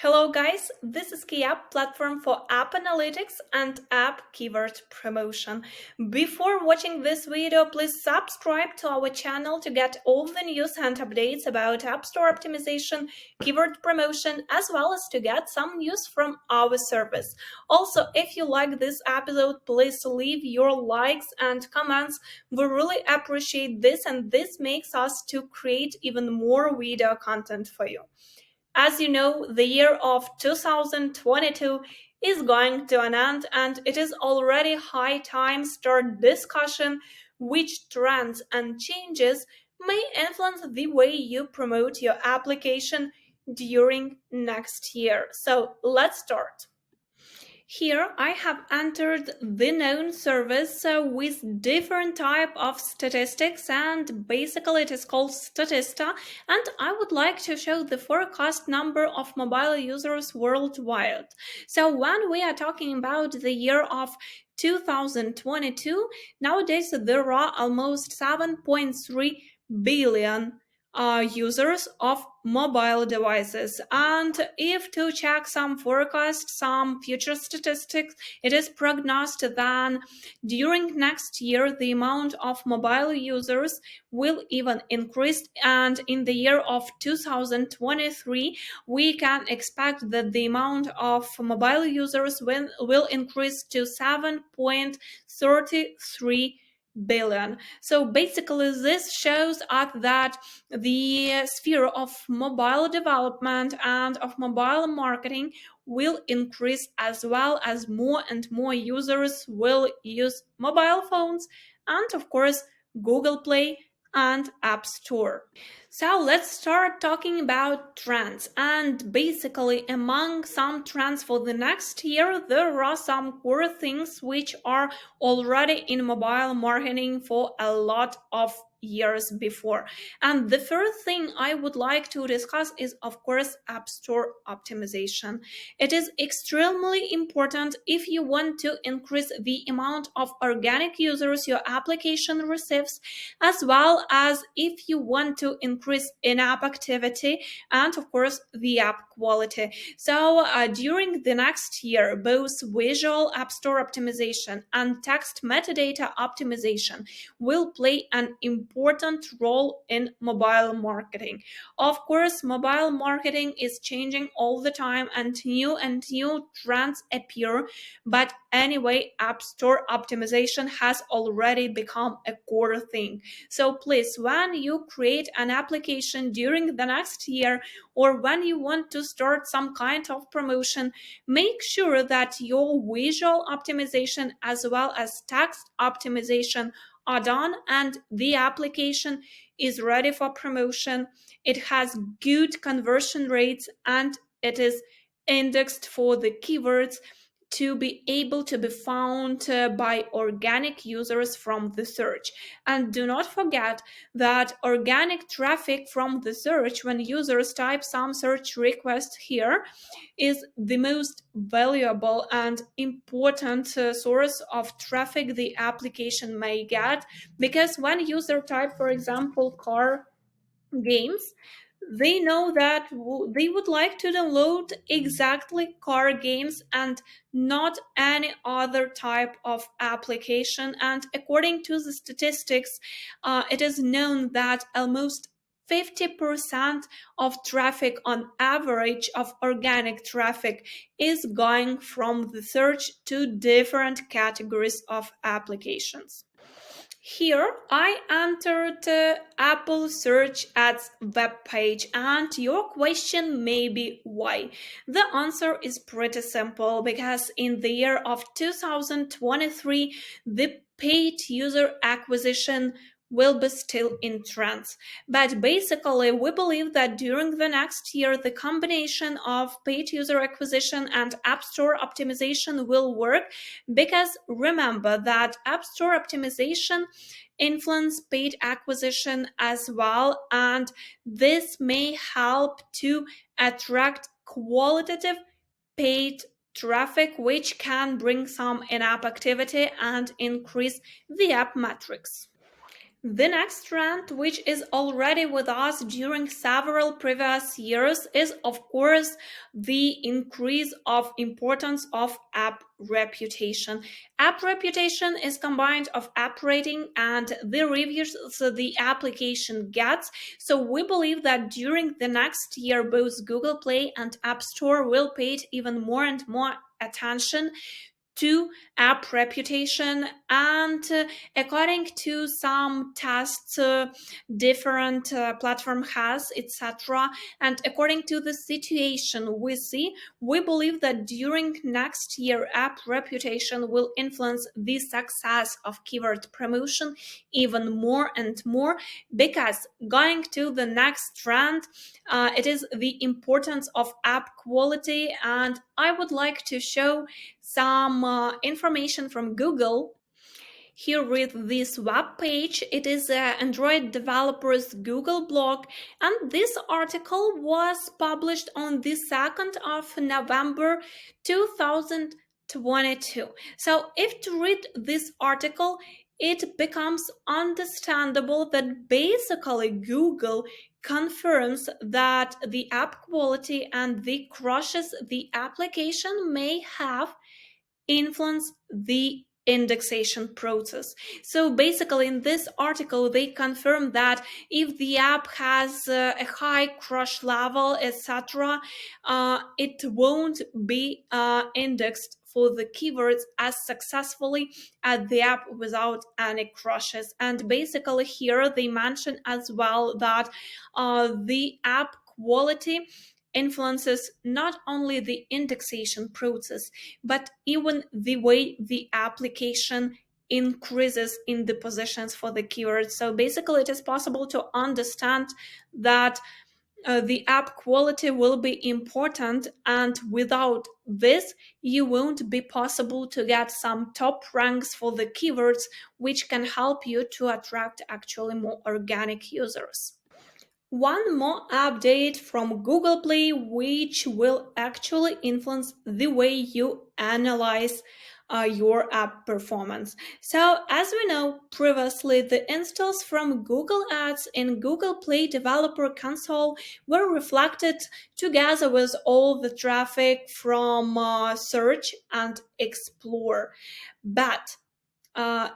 Hello guys, this is Keyapp platform for app analytics and app keyword promotion. Before watching this video, please subscribe to our channel to get all the news and updates about App Store optimization, keyword promotion, as well as to get some news from our service. Also, if you like this episode, please leave your likes and comments. We really appreciate this and this makes us to create even more video content for you. As you know, the year of 2022 is going to an end, and it is already high time start discussion which trends and changes may influence the way you promote your application during next year. So let's start. Here I have entered the known service with different type of statistics, and basically it is called Statista, and I would like to show the forecast number of mobile users worldwide. So when we are talking about the year of 2022, nowadays there are almost 7.3 billion users of mobile devices. And if to check some forecast, some future statistics, it is prognosed that during next year the amount of mobile users will even increase, and in the year of 2023 we can expect that the amount of mobile users will increase to 7.33 billion. So basically this shows us that the sphere of mobile development and of mobile marketing will increase, as well as more and more users will use mobile phones and of course Google Play and App Store. So let's start talking about trends. And basically, among some trends for the next year, there are some core things which are already in mobile marketing for a lot of years before. And the first thing I would like to discuss is, of course, App Store optimization. It is extremely important if you want to increase the amount of organic users your application receives, as well as if you want to increase in-app activity and of course the app quality. So during the next year, both visual App Store optimization and text metadata optimization will play an important role in mobile marketing. Of course, mobile marketing is changing all the time and new trends appear, but anyway, App Store optimization has already become a core thing. So please, when you create an application during the next year, or when you want to start some kind of promotion, make sure that your visual optimization as well as text optimization are done and the application is ready for promotion. It has good conversion rates and it is indexed for the keywords to be able to be found by organic users from the search. And do not forget that organic traffic from the search, when users type some search request here, is the most valuable and important source of traffic the application may get, because when user type, for example, car games, they know that they would like to download exactly car games and not any other type of application. And according to the statistics, it is known that almost 50% of traffic on average of organic traffic is going from the search to different categories of applications. Here I entered Apple Search Ads web page, and your question may be why. The answer is pretty simple, because in the year of 2023 the paid user acquisition will be still in trends. But basically, we believe that during the next year, the combination of paid user acquisition and App Store optimization will work, because remember that App Store optimization influence paid acquisition as well, and this may help to attract qualitative paid traffic, which can bring some in-app activity and increase the app metrics. The next trend, which is already with us during several previous years, is of course the increase of importance of app reputation. App reputation is combined of app rating and the reviews the application gets. So we believe that during the next year, both Google Play and App Store will pay even more and more attention to app reputation, and according to some tests different platform has, etc., and according to the situation we see, we believe that during next year app reputation will influence the success of keyword promotion even more and more, because going to the next trend, it is the importance of app quality. And I would like to show some information from Google here with this web page. It is Android developers Google blog, and this article was published on the 2nd of November 2022. So if to read this article, it becomes understandable that basically Google confirms that the app quality and the crashes the application may have influence the indexation process. So basically in this article they confirm that if the app has a high crash level, etc., it won't be indexed for the keywords as successfully as the app without any crashes. And basically here they mention as well that the app quality influences not only the indexation process, but even the way the application increases in the positions for the keywords. So basically, it is possible to understand that the app quality will be important, and without this, you won't be possible to get some top ranks for the keywords, which can help you to attract actually more organic users. One more update from Google Play, which will actually influence the way you analyze your app performance. So, as we know, previously the installs from Google Ads in Google Play Developer Console were reflected together with all the traffic from Search and Explore. But uh,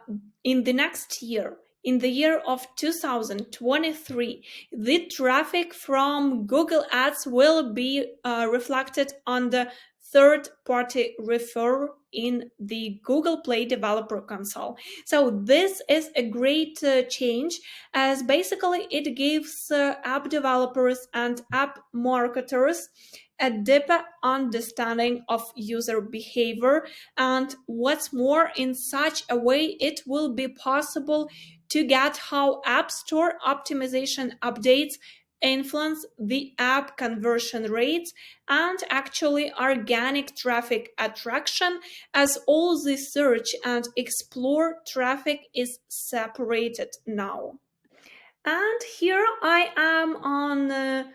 in the next year, in the year of 2023, the traffic from Google Ads will be reflected on the third party referrer in the Google Play Developer Console. So this is a great change, as basically it gives app developers and app marketers a deeper understanding of user behavior. And what's more, in such a way, it will be possible to get how App Store optimization updates influence the app conversion rates and actually organic traffic attraction, as all the search and explore traffic is separated now. And here I am on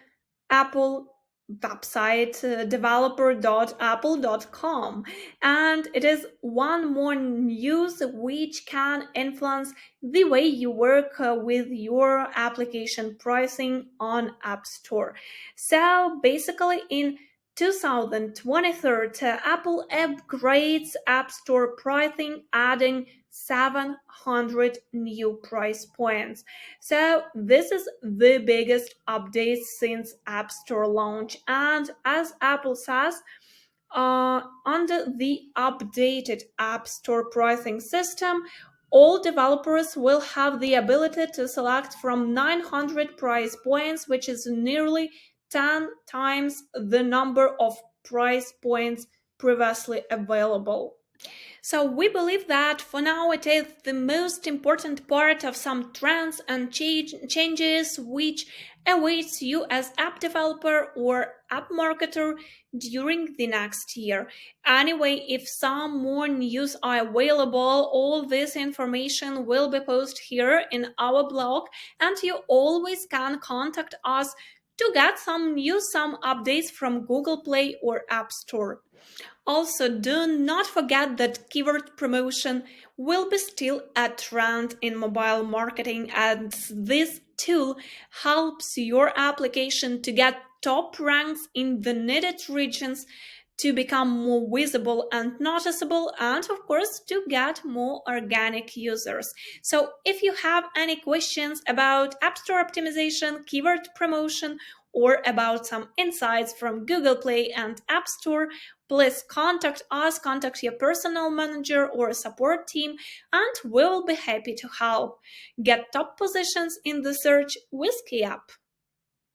Apple website, developer.apple.com, and it is one more news which can influence the way you work with your application pricing on App Store. So basically in 2023, Apple upgrades App Store pricing, adding 700 new price points. So this is the biggest update since App Store launch, and as Apple says, under the updated App Store pricing system, all developers will have the ability to select from 900 price points, which is nearly 10 times the number of price points previously available. So we believe that for now it is the most important part of some trends and changes which awaits you as app developer or app marketer during the next year. Anyway, if some more news are available, all this information will be posted here in our blog, and you always can contact us to get some updates from Google Play or App Store. Also, do not forget that keyword promotion will be still a trend in mobile marketing, and this tool helps your application to get top ranks in the needed regions, to become more visible and noticeable, and of course to get more organic users. So if you have any questions about App Store optimization, keyword promotion, or about some insights from Google Play and App Store, please contact us, contact your personal manager or support team, and we will be happy to help. Get top positions in the search with Keyapp.